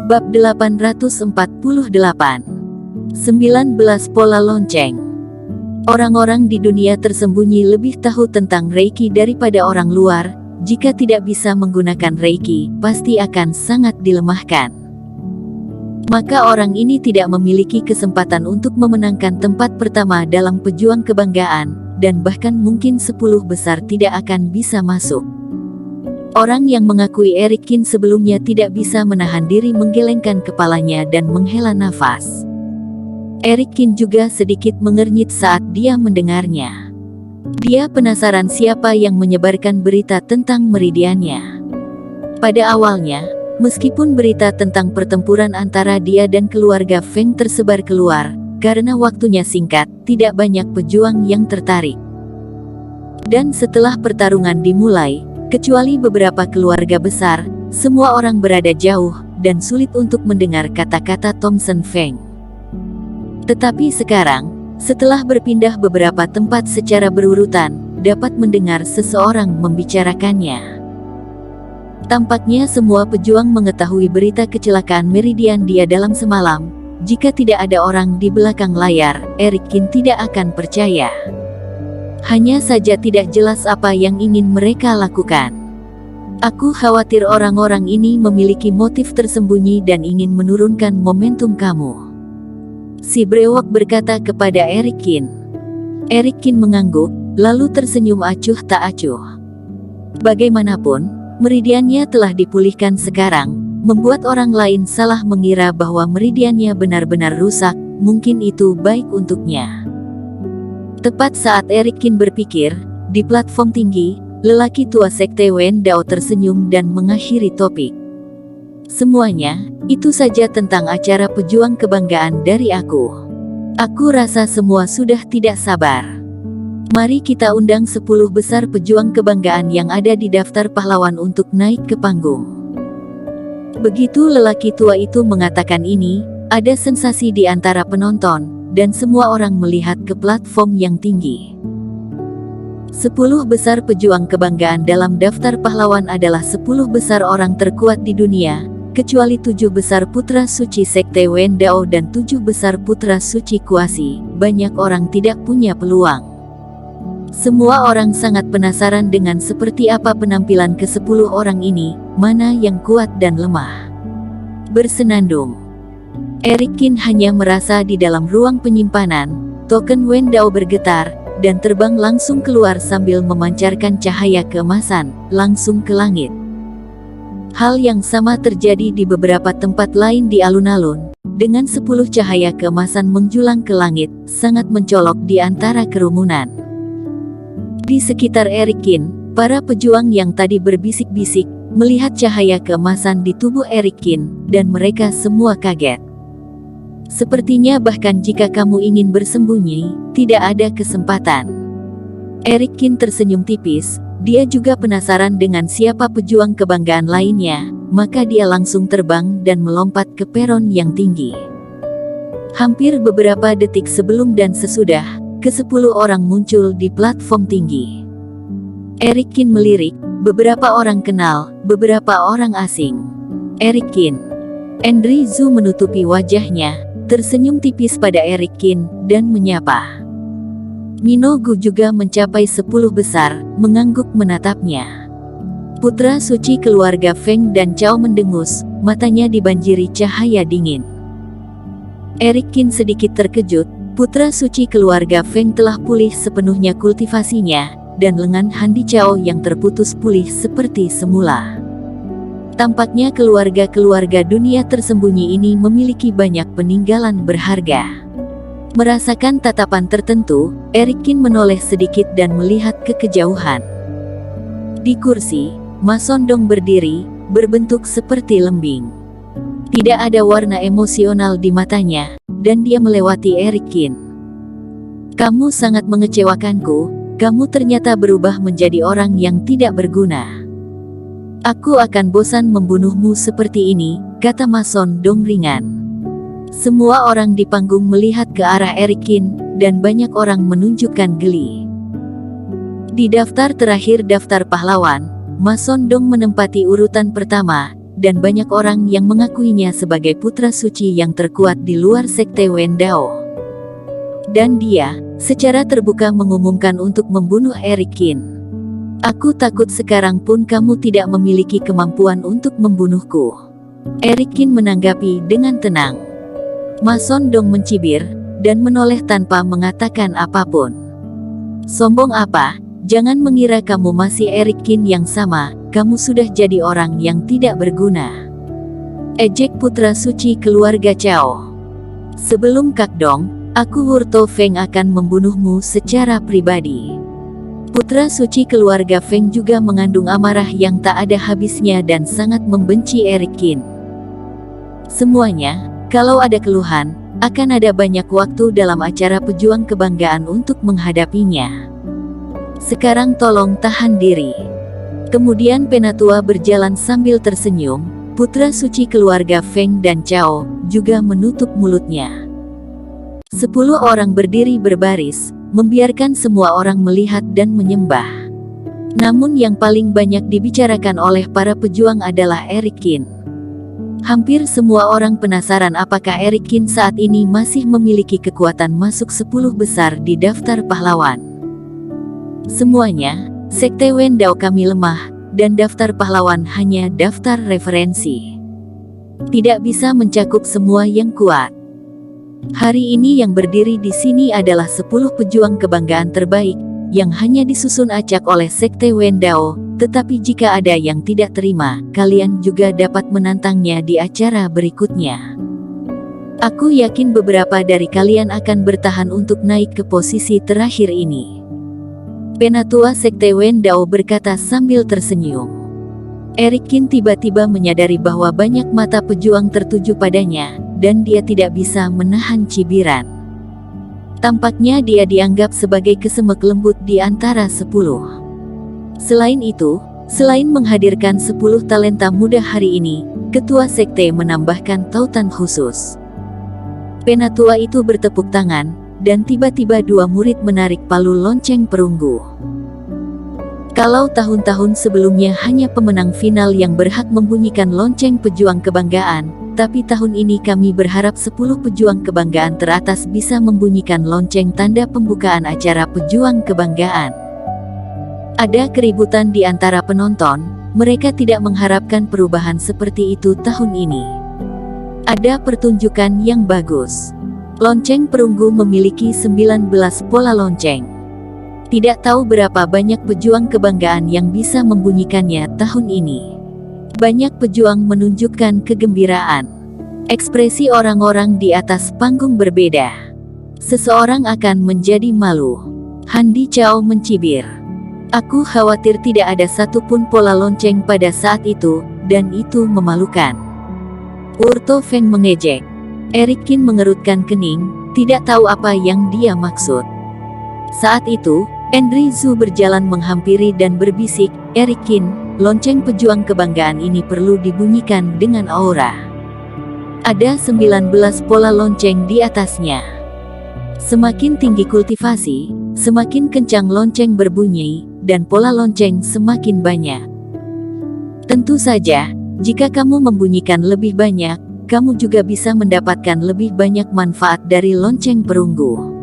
Bab 848. 19 Pola Lonceng. Orang-orang di dunia tersembunyi lebih tahu tentang Reiki daripada orang luar. Jika tidak bisa menggunakan Reiki, pasti akan sangat dilemahkan. Maka orang ini tidak memiliki kesempatan untuk memenangkan tempat pertama dalam pejuang kebanggaan, dan bahkan mungkin 10 besar tidak akan bisa masuk. Orang yang mengakui Eric Kin sebelumnya tidak bisa menahan diri menggelengkan kepalanya dan menghela nafas. Eric Kin juga sedikit mengernyit saat dia mendengarnya. Dia penasaran siapa yang menyebarkan berita tentang meridiannya. Pada awalnya, meskipun berita tentang pertempuran antara dia dan keluarga Feng tersebar keluar, karena waktunya singkat, tidak banyak pejuang yang tertarik. Dan setelah pertarungan dimulai, kecuali beberapa keluarga besar, semua orang berada jauh, dan sulit untuk mendengar kata-kata Thompson Feng. Tetapi sekarang, setelah berpindah beberapa tempat secara berurutan, dapat mendengar seseorang membicarakannya. Tampaknya semua pejuang mengetahui berita kecelakaan Meridian dia dalam semalam. Jika tidak ada orang di belakang layar, Eric Kin tidak akan percaya. Hanya saja tidak jelas apa yang ingin mereka lakukan. Aku khawatir orang-orang ini memiliki motif tersembunyi dan ingin menurunkan momentum kamu. Si brewok berkata kepada Eric Kin. Eric Kin mengangguk, lalu tersenyum acuh tak acuh. Bagaimanapun, meridiannya telah dipulihkan sekarang, membuat orang lain salah mengira bahwa meridiannya benar-benar rusak, mungkin itu baik untuknya. Tepat saat Eric Kin berpikir, di platform tinggi, lelaki tua sekte Wen Dao tersenyum dan mengakhiri topik. Semuanya, itu saja tentang acara pejuang kebanggaan dari aku. Aku rasa semua sudah tidak sabar. Mari kita undang 10 besar pejuang kebanggaan yang ada di daftar pahlawan untuk naik ke panggung. Begitu lelaki tua itu mengatakan ini, ada sensasi di antara penonton, dan semua orang melihat ke platform yang tinggi. 10 besar pejuang kebanggaan dalam daftar pahlawan adalah 10 besar orang terkuat di dunia, kecuali 7 besar putra suci sekte Wen Dao dan 7 besar putra suci Kuasi. Banyak orang tidak punya peluang. Semua orang sangat penasaran dengan seperti apa penampilan ke-10 orang ini, mana yang kuat dan lemah. Bersenandung. Eric Kin hanya merasa di dalam ruang penyimpanan, token Wen Dao bergetar, dan terbang langsung keluar sambil memancarkan cahaya keemasan, langsung ke langit. Hal yang sama terjadi di beberapa tempat lain di alun-alun, dengan 10 cahaya keemasan menjulang ke langit, sangat mencolok di antara kerumunan. Di sekitar Eric Kin, para pejuang yang tadi berbisik-bisik, melihat cahaya keemasan di tubuh Eric Kin, dan mereka semua kaget. Sepertinya bahkan jika kamu ingin bersembunyi, tidak ada kesempatan. Eric Kin tersenyum tipis, dia juga penasaran dengan siapa pejuang kebanggaan lainnya, maka dia langsung terbang dan melompat ke peron yang tinggi. Hampir beberapa detik sebelum dan sesudah, ke-10 orang muncul di platform tinggi. Eric Kin melirik, beberapa orang kenal, beberapa orang asing. Eric Kin. Andrew Zhu menutupi wajahnya, tersenyum tipis pada Eric Kin, dan menyapa. Minogu juga mencapai 10 besar, mengangguk menatapnya. Putra suci keluarga Feng dan Chao mendengus, matanya dibanjiri cahaya dingin. Eric Kin sedikit terkejut, putra suci keluarga Feng telah pulih sepenuhnya kultivasinya, dan lengan Handi Chao yang terputus pulih seperti semula. Tampaknya keluarga-keluarga dunia tersembunyi ini memiliki banyak peninggalan berharga. Merasakan tatapan tertentu, Eric Kin menoleh sedikit dan melihat ke kejauhan. Di kursi, Ma Sondong berdiri, berbentuk seperti lembing. Tidak ada warna emosional di matanya, dan dia melewati Eric Kin. Kamu sangat mengecewakanku, kamu ternyata berubah menjadi orang yang tidak berguna. Aku akan bosan membunuhmu seperti ini, kata Ma Sondong ringan. Semua orang di panggung melihat ke arah Eric Kin, dan banyak orang menunjukkan geli. Di daftar terakhir daftar pahlawan, Ma Sondong menempati urutan pertama, dan banyak orang yang mengakuinya sebagai putra suci yang terkuat di luar sekte Wendao. Dan dia, secara terbuka mengumumkan untuk membunuh Eric Qin. Aku takut sekarang pun kamu tidak memiliki kemampuan untuk membunuhku. Eric Qin menanggapi dengan tenang. Ma Sondong mencibir, dan menoleh tanpa mengatakan apapun. Sombong apa? Jangan mengira kamu masih Eric Qin yang sama, kamu sudah jadi orang yang tidak berguna. Ejek putra suci keluarga Cao. Sebelum Kakdong, aku Wurto Feng akan membunuhmu secara pribadi. Putra suci keluarga Feng juga mengandung amarah yang tak ada habisnya dan sangat membenci Eric Qin. Semuanya, kalau ada keluhan, akan ada banyak waktu dalam acara pejuang kebanggaan untuk menghadapinya. Sekarang tolong tahan diri. Kemudian Penatua berjalan sambil tersenyum, putra suci keluarga Feng dan Cao juga menutup mulutnya. 10 orang berdiri berbaris, membiarkan semua orang melihat dan menyembah. Namun yang paling banyak dibicarakan oleh para pejuang adalah Eric Qin. Hampir semua orang penasaran apakah Eric Qin saat ini masih memiliki kekuatan masuk 10 besar di daftar pahlawan. Semuanya, sekte Wendao kami lemah, dan daftar pahlawan hanya daftar referensi. Tidak bisa mencakup semua yang kuat. Hari ini yang berdiri di sini adalah 10 pejuang kebanggaan terbaik, yang hanya disusun acak oleh sekte Wendao. Tetapi jika ada yang tidak terima, kalian juga dapat menantangnya di acara berikutnya. Aku yakin beberapa dari kalian akan bertahan untuk naik ke posisi terakhir ini. Penatua sekte Wendao berkata sambil tersenyum. Eric Qin tiba-tiba menyadari bahwa banyak mata pejuang tertuju padanya, dan dia tidak bisa menahan cibiran. Tampaknya dia dianggap sebagai kesemek lembut di antara 10. Selain itu, selain menghadirkan 10 talenta muda hari ini, ketua sekte menambahkan tautan khusus. Penatua itu bertepuk tangan, dan tiba-tiba 2 murid menarik palu lonceng perunggu. Kalau tahun-tahun sebelumnya hanya pemenang final yang berhak membunyikan lonceng pejuang kebanggaan, tapi tahun ini kami berharap 10 pejuang kebanggaan teratas bisa membunyikan lonceng tanda pembukaan acara pejuang kebanggaan. Ada keributan di antara penonton, mereka tidak mengharapkan perubahan seperti itu tahun ini. Ada pertunjukan yang bagus. Lonceng perunggu memiliki 19 pola lonceng. Tidak tahu berapa banyak pejuang kebanggaan yang bisa membunyikannya tahun ini. Banyak pejuang menunjukkan kegembiraan. Ekspresi orang-orang di atas panggung berbeda. Seseorang akan menjadi malu. Handi Cao mencibir. Aku khawatir tidak ada satupun pola lonceng pada saat itu, dan itu memalukan. Wurto Feng mengejek. Eric Qin mengerutkan kening, tidak tahu apa yang dia maksud. Saat itu, Andrew Zhu berjalan menghampiri dan berbisik, Eric Qin, lonceng pejuang kebanggaan ini perlu dibunyikan dengan aura. Ada 19 pola lonceng di atasnya. Semakin tinggi kultivasi, semakin kencang lonceng berbunyi, dan pola lonceng semakin banyak. Tentu saja, jika kamu membunyikan lebih banyak, kamu juga bisa mendapatkan lebih banyak manfaat dari lonceng perunggu.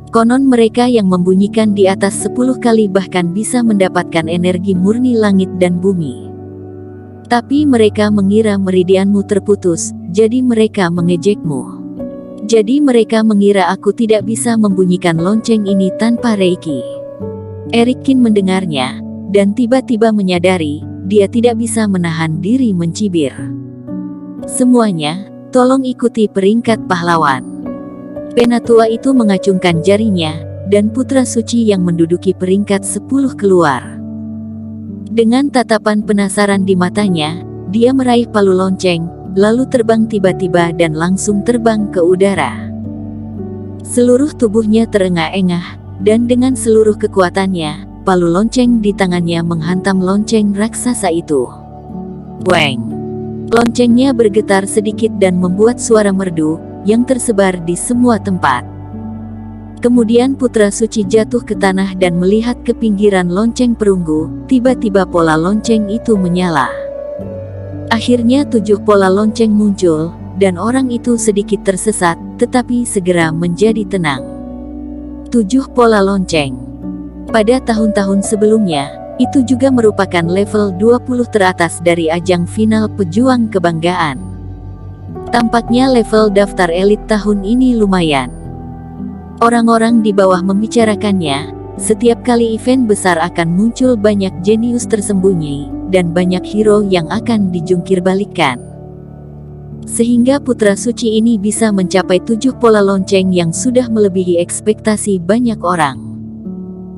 Konon mereka yang membunyikan di atas 10 kali bahkan bisa mendapatkan energi murni langit dan bumi. Tapi mereka mengira meridianmu terputus, jadi mereka mengejekmu. Jadi mereka mengira aku tidak bisa membunyikan lonceng ini tanpa reiki. Eric Qin mendengarnya, dan tiba-tiba menyadari, dia tidak bisa menahan diri mencibir. Semuanya, tolong ikuti peringkat pahlawan. Penatua itu mengacungkan jarinya, dan putra suci yang menduduki peringkat 10 keluar. Dengan tatapan penasaran di matanya, dia meraih palu lonceng, lalu terbang tiba-tiba dan langsung terbang ke udara. Seluruh tubuhnya terengah-engah, dan dengan seluruh kekuatannya, palu lonceng di tangannya menghantam lonceng raksasa itu. Weng! Loncengnya bergetar sedikit dan membuat suara merdu, yang tersebar di semua tempat. Kemudian putra suci jatuh ke tanah dan melihat ke pinggiran lonceng perunggu, tiba-tiba pola lonceng itu menyala. Akhirnya 7 pola lonceng muncul, dan orang itu sedikit tersesat, tetapi segera menjadi tenang. 7 pola lonceng. Pada tahun-tahun sebelumnya, itu juga merupakan level 20 teratas dari ajang final Pejuang Kebanggaan. Tampaknya level daftar elit tahun ini lumayan. Orang-orang di bawah membicarakannya. Setiap kali event besar akan muncul banyak jenius tersembunyi, dan banyak hero yang akan dijungkirbalikkan. Sehingga putra suci ini bisa mencapai 7 pola lonceng yang sudah melebihi ekspektasi banyak orang.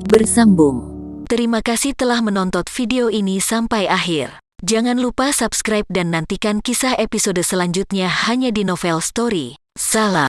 Bersambung. Terima kasih telah menonton video ini sampai akhir. Jangan lupa subscribe dan nantikan kisah episode selanjutnya hanya di Novel Story. Salam.